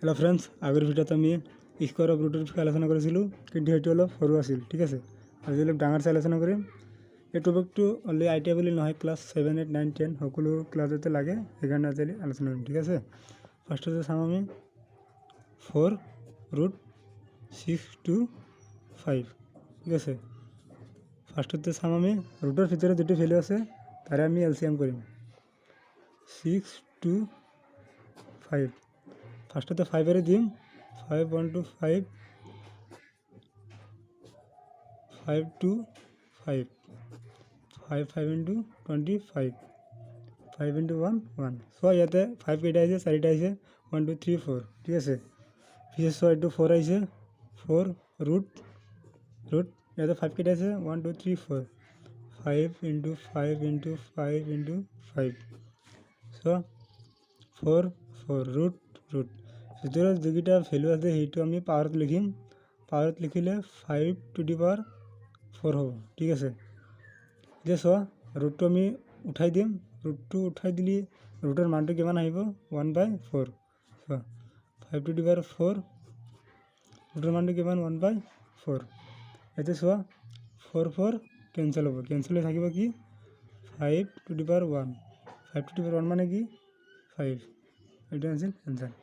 hello friends Agar ভিডিওতে আমি square of ৰুটেৰ বিষয়ে আলোচনা কৰেছিলো কিন্তু এটি হলো সৰু আছিল ঠিক আছে আজি অলপ ডাঙৰ চাই আলোচনা কৰিম এই টপিকটো অনলি আইটিআই বুলি নহয় ক্লাস 7 8 9 10 সকলো ক্লাসতে লাগে সেইকাৰণে আজি আলোচনা কৰিম ঠিক আছে ফাৰ্ষ্টতে চাম আমি 4 ৰুট 6 to 5 ঠিক আছে ফাৰ্ষ্টতে চাম আমি ৰুটৰ ভিতৰত যেটো ভ্যালু আছে তাৰে আমি এলসিএম কৰিম 6 to 5 ফার্স্টতে 5 এর দিম 5 1 to 5 5 to 5 5 5 into 25 5 into 1 1 so ইয়াতে 5 কেটা আছে 4 টা আছে 1 2 3 4 ঠিক আছে পিছে সো একটু 4 আছে 4 রুট ইয়াতে 5 কেটা আছে 1 2 3 4 5 into 5 into 5 into 5 so 4 4 root ভিতৰত যেটা ভ্যালু আছে সেইটো আমি পাৱাৰত লিখিম পাৱাৰত লিখিলে 5 to the power 4 হ'ব ঠিক আছে যে সো ৰুটটো আমি উঠাই দিম ৰুটটো উঠাই দিলি ৰুটৰ মানটো কিমান আহিব 1/4 সো 5 to the power 4 ৰুটৰ মানটো কিমান 1/4 এতে সো 4 4 ক্যান্সেল হ'ব ক্যান্সেল হৈ থাকিব কি 5 to the power 1 5 to the power 1 মানে কি 5 এটা আছিল आंसर